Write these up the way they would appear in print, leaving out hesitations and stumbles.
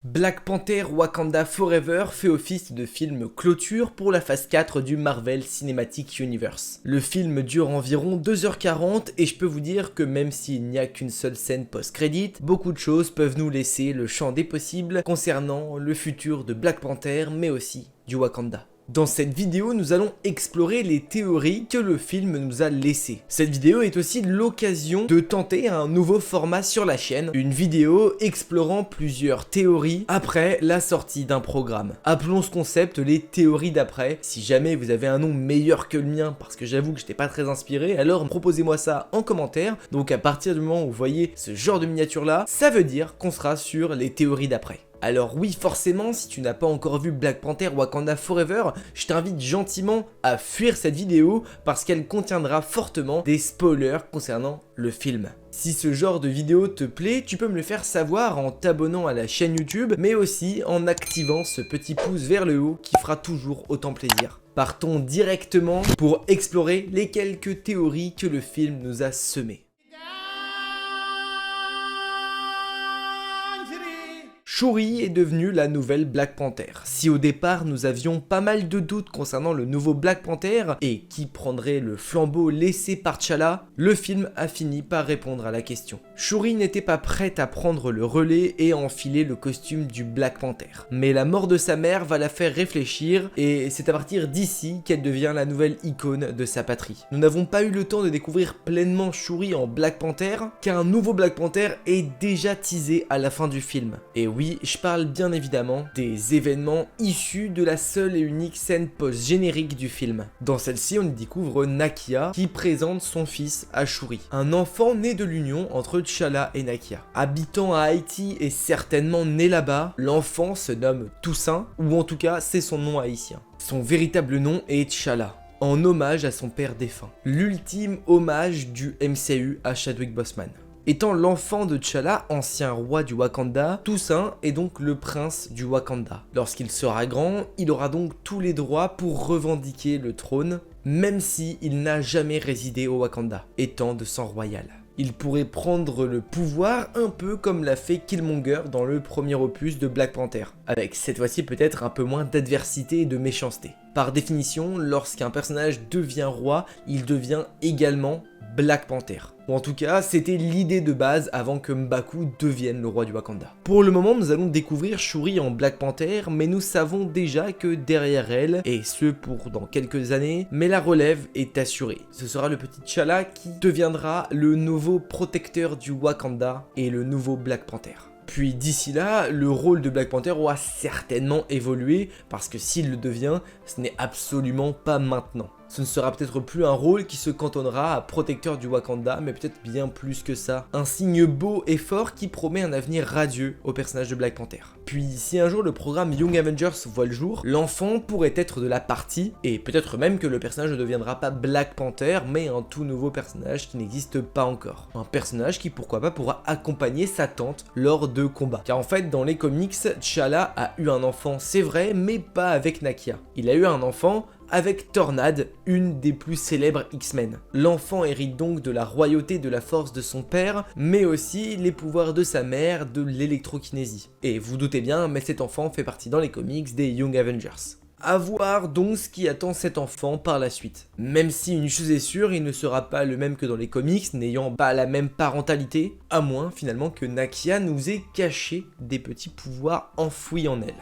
Black Panther Wakanda Forever fait office de film clôture pour la phase 4 du Marvel Cinematic Universe. Le film dure environ 2h40 et je peux vous dire que même s'il n'y a qu'une seule scène post-crédit, beaucoup de choses peuvent nous laisser le champ des possibles concernant le futur de Black Panther mais aussi du Wakanda. Dans cette vidéo, nous allons explorer les théories que le film nous a laissées. Cette vidéo est aussi l'occasion de tenter un nouveau format sur la chaîne, une vidéo explorant plusieurs théories après la sortie d'un programme. Appelons ce concept les théories d'après. Si jamais vous avez un nom meilleur que le mien, parce que j'avoue que j'étais pas très inspiré, alors proposez-moi ça en commentaire. Donc à partir du moment où vous voyez ce genre de miniature là, ça veut dire qu'on sera sur les théories d'après. Alors oui, forcément, si tu n'as pas encore vu Black Panther Wakanda Forever, je t'invite gentiment à fuir cette vidéo parce qu'elle contiendra fortement des spoilers concernant le film. Si ce genre de vidéo te plaît, tu peux me le faire savoir en t'abonnant à la chaîne YouTube, mais aussi en activant ce petit pouce vers le haut qui fera toujours autant plaisir. Partons directement pour explorer les quelques théories que le film nous a semées. Shuri est devenue la nouvelle Black Panther. Si au départ nous avions pas mal de doutes concernant le nouveau Black Panther et qui prendrait le flambeau laissé par T'Challa, le film a fini par répondre à la question. Shuri n'était pas prête à prendre le relais et à enfiler le costume du Black Panther. Mais la mort de sa mère va la faire réfléchir et c'est à partir d'ici qu'elle devient la nouvelle icône de sa patrie. Nous n'avons pas eu le temps de découvrir pleinement Shuri en Black Panther car un nouveau Black Panther est déjà teasé à la fin du film. Et oui, je parle bien évidemment des événements issus de la seule et unique scène post-générique du film. Dans celle-ci, on y découvre Nakia qui présente son fils à Shuri, un enfant né de l'union entre T'Challa et Nakia. Habitant à Haïti et certainement né là-bas, l'enfant se nomme Toussaint, ou en tout cas c'est son nom haïtien. Son véritable nom est T'Challa, en hommage à son père défunt. L'ultime hommage du MCU à Chadwick Boseman. Étant l'enfant de T'Challa, ancien roi du Wakanda, Toussaint est donc le prince du Wakanda. Lorsqu'il sera grand, il aura donc tous les droits pour revendiquer le trône, même s'il n'a jamais résidé au Wakanda, étant de sang royal. Il pourrait prendre le pouvoir un peu comme l'a fait Killmonger dans le premier opus de Black Panther, avec cette fois-ci peut-être un peu moins d'adversité et de méchanceté. Par définition, lorsqu'un personnage devient roi, il devient également Black Panther. Ou en tout cas, c'était l'idée de base avant que M'Baku devienne le roi du Wakanda. Pour le moment, nous allons découvrir Shuri en Black Panther, mais nous savons déjà que derrière elle, et ce pour dans quelques années, mais la relève est assurée. Ce sera le petit T'Challa qui deviendra le nouveau protecteur du Wakanda et le nouveau Black Panther. Puis d'ici là, le rôle de Black Panther aura certainement évolué, parce que s'il le devient, ce n'est absolument pas maintenant. Ce ne sera peut-être plus un rôle qui se cantonnera à protecteur du Wakanda, mais peut-être bien plus que ça. Un signe beau et fort qui promet un avenir radieux au personnage de Black Panther. Puis si un jour le programme Young Avengers voit le jour, l'enfant pourrait être de la partie, et peut-être même que le personnage ne deviendra pas Black Panther, mais un tout nouveau personnage qui n'existe pas encore. Un personnage qui pourquoi pas pourra accompagner sa tante lors de combats. Car en fait dans les comics, T'Challa a eu un enfant c'est vrai, mais pas avec Nakia. Il a eu un enfant avec Tornade, une des plus célèbres X-Men. L'enfant hérite donc de la royauté de la force de son père, mais aussi les pouvoirs de sa mère, de l'électrokinésie. Et vous doutez bien, mais cet enfant fait partie dans les comics des Young Avengers. À voir donc ce qui attend cet enfant par la suite. Même si une chose est sûre, il ne sera pas le même que dans les comics, n'ayant pas la même parentalité, à moins finalement que Nakia nous ait caché des petits pouvoirs enfouis en elle.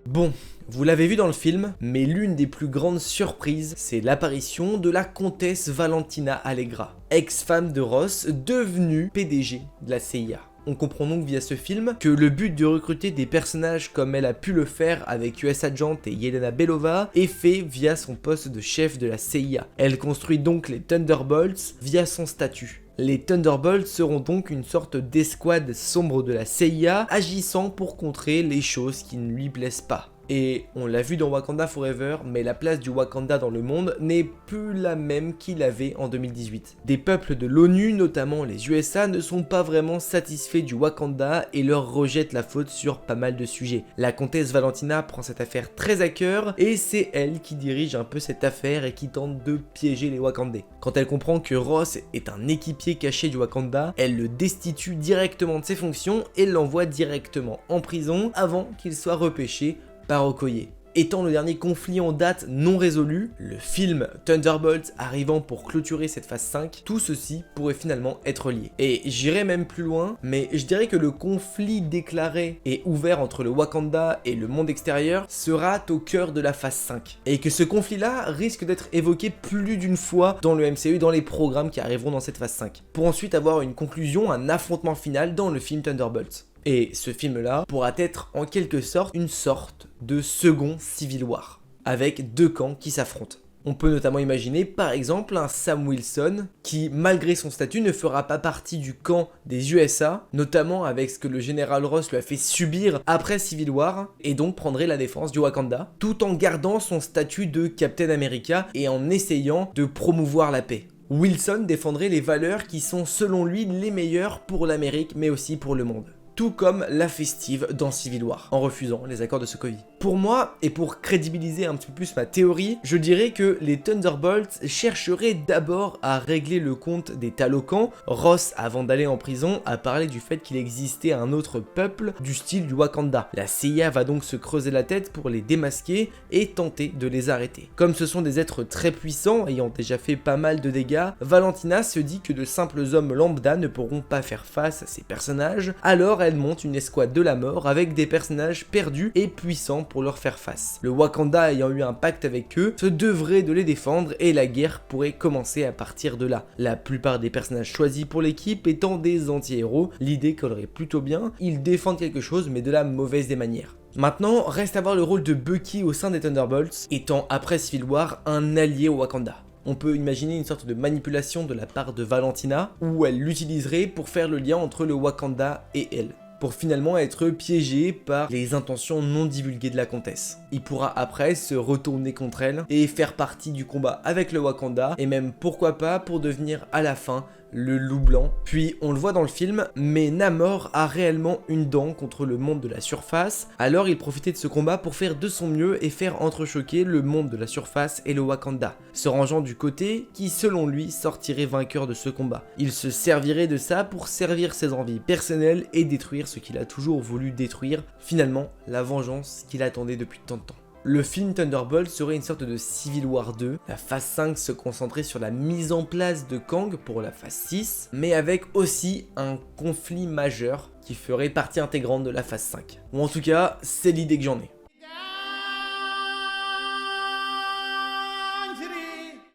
Bon, vous l'avez vu dans le film, mais l'une des plus grandes surprises, c'est l'apparition de la comtesse Valentina Allegra, ex-femme de Ross, devenue PDG de la CIA. On comprend donc via ce film que le but de recruter des personnages comme elle a pu le faire avec US Agent et Yelena Belova est fait via son poste de chef de la CIA. Elle construit donc les Thunderbolts via son statut. Les Thunderbolts seront donc une sorte d'escouade sombre de la CIA agissant pour contrer les choses qui ne lui plaisent pas. Et on l'a vu dans Wakanda Forever, mais la place du Wakanda dans le monde n'est plus la même qu'il avait en 2018. Des peuples de l'ONU, notamment les USA, ne sont pas vraiment satisfaits du Wakanda et leur rejettent la faute sur pas mal de sujets. La comtesse Valentina prend cette affaire très à cœur et c'est elle qui dirige un peu cette affaire et qui tente de piéger les Wakandais. Quand elle comprend que Ross est un équipier caché du Wakanda, elle le destitue directement de ses fonctions et l'envoie directement en prison avant qu'il soit repêché par Okoye. Étant le dernier conflit en date non résolu, le film Thunderbolts arrivant pour clôturer cette phase 5, tout ceci pourrait finalement être lié. Et j'irai même plus loin, mais je dirais que le conflit déclaré et ouvert entre le Wakanda et le monde extérieur sera au cœur de la phase 5. Et que ce conflit-là risque d'être évoqué plus d'une fois dans le MCU, dans les programmes qui arriveront dans cette phase 5, pour ensuite avoir une conclusion, un affrontement final dans le film Thunderbolts. Et ce film-là pourra être en quelque sorte une sorte de second Civil War, avec deux camps qui s'affrontent. On peut notamment imaginer par exemple un Sam Wilson qui, malgré son statut, ne fera pas partie du camp des USA, notamment avec ce que le général Ross lui a fait subir après Civil War, et donc prendrait la défense du Wakanda, tout en gardant son statut de Captain America et en essayant de promouvoir la paix. Wilson défendrait les valeurs qui sont selon lui les meilleures pour l'Amérique mais aussi pour le monde. Tout comme la festive dans Civil War, en refusant les accords de Sokovie. Pour moi, et pour crédibiliser un petit peu plus ma théorie, je dirais que les Thunderbolts chercheraient d'abord à régler le compte des Talokans. Ross, avant d'aller en prison, a parlé du fait qu'il existait un autre peuple du style du Wakanda. La CIA va donc se creuser la tête pour les démasquer et tenter de les arrêter. Comme ce sont des êtres très puissants, ayant déjà fait pas mal de dégâts, Valentina se dit que de simples hommes lambda ne pourront pas faire face à ces personnages, alors elle monte une escouade de la mort avec des personnages perdus et puissants pour leur faire face. Le Wakanda ayant eu un pacte avec eux se devrait de les défendre et la guerre pourrait commencer à partir de là. La plupart des personnages choisis pour l'équipe étant des anti-héros, l'idée collerait plutôt bien, ils défendent quelque chose mais de la mauvaise des manières. Maintenant, reste à voir le rôle de Bucky au sein des Thunderbolts, étant après Civil War un allié au Wakanda. On peut imaginer une sorte de manipulation de la part de Valentina, où elle l'utiliserait pour faire le lien entre le Wakanda et elle, pour finalement être piégé par les intentions non divulguées de la comtesse. Il pourra après se retourner contre elle et faire partie du combat avec le Wakanda, et même pourquoi pas pour devenir à la fin le loup blanc. Puis on le voit dans le film, mais Namor a réellement une dent contre le monde de la surface, alors il profitait de ce combat pour faire de son mieux et faire entrechoquer le monde de la surface et le Wakanda, se rangeant du côté qui selon lui sortirait vainqueur de ce combat. Il se servirait de ça pour servir ses envies personnelles et détruire ce qu'il a toujours voulu détruire, finalement la vengeance qu'il attendait depuis tant de temps. Le film Thunderbolt serait une sorte de Civil War 2, la phase 5 se concentrait sur la mise en place de Kang pour la phase 6, mais avec aussi un conflit majeur qui ferait partie intégrante de la phase 5. Ou en tout cas, c'est l'idée que j'en ai.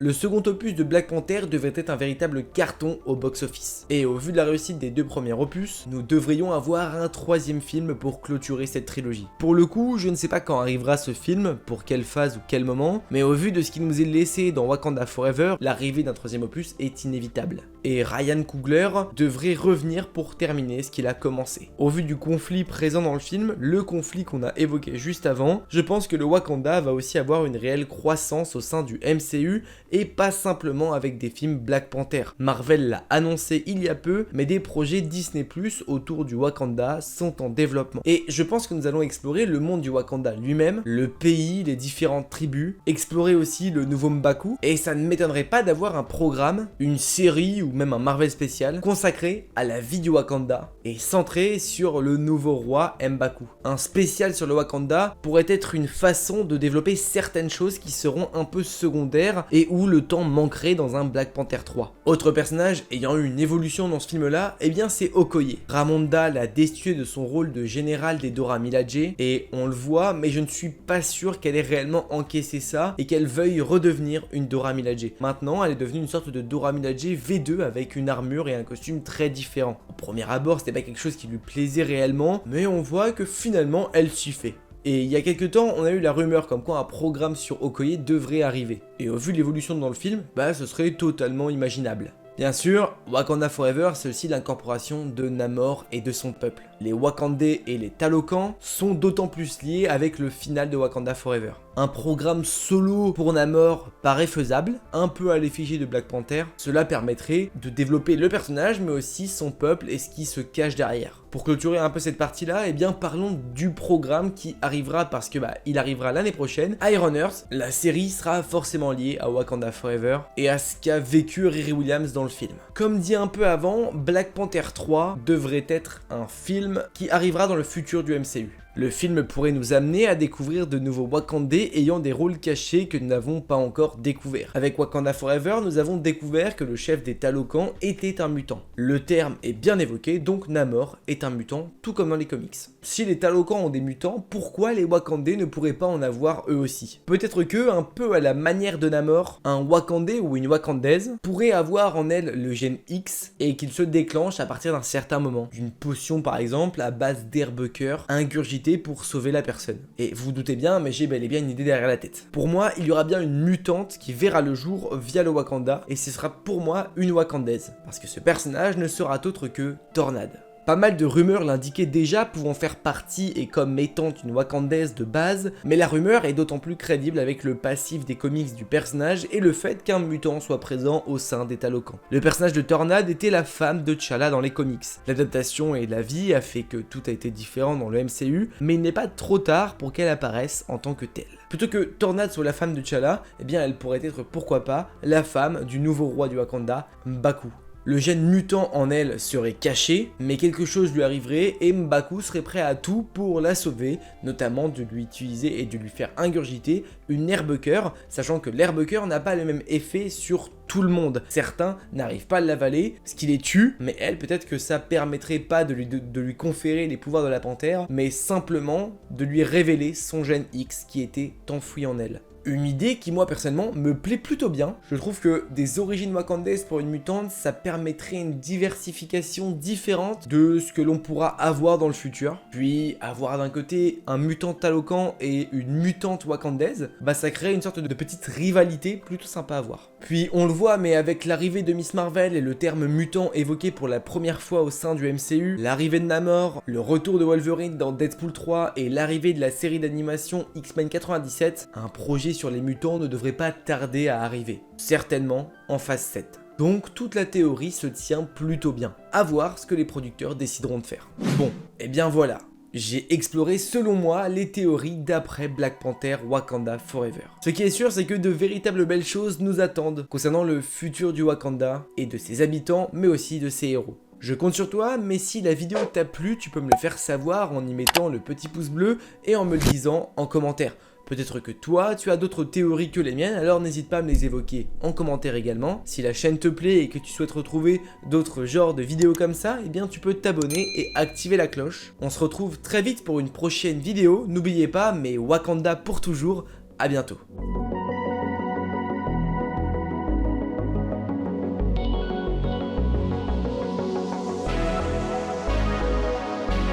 Le second opus de Black Panther devait être un véritable carton au box-office. Et au vu de la réussite des deux premiers opus, nous devrions avoir un troisième film pour clôturer cette trilogie. Pour le coup, je ne sais pas quand arrivera ce film, pour quelle phase ou quel moment, mais au vu de ce qui nous est laissé dans Wakanda Forever, l'arrivée d'un troisième opus est inévitable. Et Ryan Coogler devrait revenir pour terminer ce qu'il a commencé. Au vu du conflit présent dans le film, le conflit qu'on a évoqué juste avant, je pense que le Wakanda va aussi avoir une réelle croissance au sein du MCU, et pas simplement avec des films Black Panther. Marvel l'a annoncé il y a peu, mais des projets Disney+ autour du Wakanda sont en développement. Et je pense que nous allons explorer le monde du Wakanda lui-même, le pays, les différentes tribus, explorer aussi le nouveau M'Baku, et ça ne m'étonnerait pas d'avoir un programme, une série ou même un Marvel spécial consacré à la vie du Wakanda et centré sur le nouveau roi M'Baku. Un spécial sur le Wakanda pourrait être une façon de développer certaines choses qui seront un peu secondaires et où le temps manquerait dans un Black Panther 3. Autre personnage ayant eu une évolution dans ce film-là, eh bien c'est Okoye. Ramonda l'a destitué de son rôle de général des Dora Milaje, et on le voit, mais je ne suis pas sûr qu'elle ait réellement encaissé ça et qu'elle veuille redevenir une Dora Milaje. Maintenant, elle est devenue une sorte de Dora Milaje V2 avec une armure et un costume très différents. Au premier abord, c'était pas quelque chose qui lui plaisait réellement, mais on voit que finalement, elle s'y fait. Et il y a quelques temps, on a eu la rumeur comme quoi un programme sur Okoye devrait arriver. Et au vu de l'évolution dans le film, ce serait totalement imaginable. Bien sûr, Wakanda Forever, c'est aussi l'incorporation de Namor et de son peuple. Les Wakandais et les Talokans sont d'autant plus liés avec le final de Wakanda Forever. Un programme solo pour Namor paraît faisable, un peu à l'effigie de Black Panther. Cela permettrait de développer le personnage, mais aussi son peuple et ce qui se cache derrière. Pour clôturer un peu cette partie-là, eh bien parlons du programme qui arrivera parce que il arrivera l'année prochaine. Iron Earth, la série sera forcément liée à Wakanda Forever et à ce qu'a vécu Riri Williams dans le film. Comme dit un peu avant, Black Panther 3 devrait être un film qui arrivera dans le futur du MCU. Le film pourrait nous amener à découvrir de nouveaux Wakandais ayant des rôles cachés que nous n'avons pas encore découverts. Avec Wakanda Forever, nous avons découvert que le chef des Talokans était un mutant. Le terme est bien évoqué, donc Namor est un mutant, tout comme dans les comics. Si les Talokans ont des mutants, pourquoi les Wakandais ne pourraient pas en avoir eux aussi? Peut-être que, un peu à la manière de Namor, un Wakandais ou une Wakandaise pourrait avoir en elle le gène X et qu'il se déclenche à partir d'un certain moment. D'une potion par exemple à base d'herbe cœur ingurgitée pour sauver la personne. Et vous vous doutez bien, mais j'ai bel et bien une idée derrière la tête. Pour moi, il y aura bien une mutante qui verra le jour via le Wakanda, et ce sera pour moi une Wakandaise, parce que ce personnage ne sera autre que Tornade. Pas mal de rumeurs l'indiquaient déjà pouvant faire partie et comme étant une Wakandaise de base, mais la rumeur est d'autant plus crédible avec le passif des comics du personnage et le fait qu'un mutant soit présent au sein des Talokans. Le personnage de Tornade était la femme de T'Challa dans les comics. L'adaptation et la vie a fait que tout a été différent dans le MCU, mais il n'est pas trop tard pour qu'elle apparaisse en tant que telle. Plutôt que Tornade soit la femme de T'Challa, eh bien elle pourrait être pourquoi pas la femme du nouveau roi du Wakanda, M'Baku. Le gène mutant en elle serait caché, mais quelque chose lui arriverait et M'Baku serait prêt à tout pour la sauver, notamment de lui utiliser et de lui faire ingurgiter une herbe cœur, sachant que l'herbe cœur n'a pas le même effet sur tout le monde. Certains n'arrivent pas à l'avaler, ce qui les tue, mais elle, peut-être que ça permettrait pas de lui conférer les pouvoirs de la panthère, mais simplement de lui révéler son gène X qui était enfoui en elle. Une idée qui moi personnellement me plaît plutôt bien. Je trouve que des origines wakandaises pour une mutante, ça permettrait une diversification différente de ce que l'on pourra avoir dans le futur. Puis avoir d'un côté un mutant Talokan et une mutante wakandaise, ça crée une sorte de petite rivalité plutôt sympa à voir. Puis on le voit, mais avec l'arrivée de Miss Marvel et le terme mutant évoqué pour la première fois au sein du MCU, l'arrivée de Namor, le retour de Wolverine dans Deadpool 3 et l'arrivée de la série d'animation X-Men 97, un projet sur les mutants ne devrait pas tarder à arriver. Certainement en phase 7. Donc toute la théorie se tient plutôt bien. À voir ce que les producteurs décideront de faire. Bon, et bien voilà. J'ai exploré selon moi les théories d'après Black Panther Wakanda Forever. Ce qui est sûr, c'est que de véritables belles choses nous attendent concernant le futur du Wakanda et de ses habitants, mais aussi de ses héros. Je compte sur toi, mais si la vidéo t'a plu, tu peux me le faire savoir en y mettant le petit pouce bleu et en me le disant en commentaire. Peut-être que toi, tu as d'autres théories que les miennes, alors n'hésite pas à me les évoquer en commentaire également. Si la chaîne te plaît et que tu souhaites retrouver d'autres genres de vidéos comme ça, eh bien tu peux t'abonner et activer la cloche. On se retrouve très vite pour une prochaine vidéo. N'oubliez pas, mais Wakanda pour toujours, à bientôt.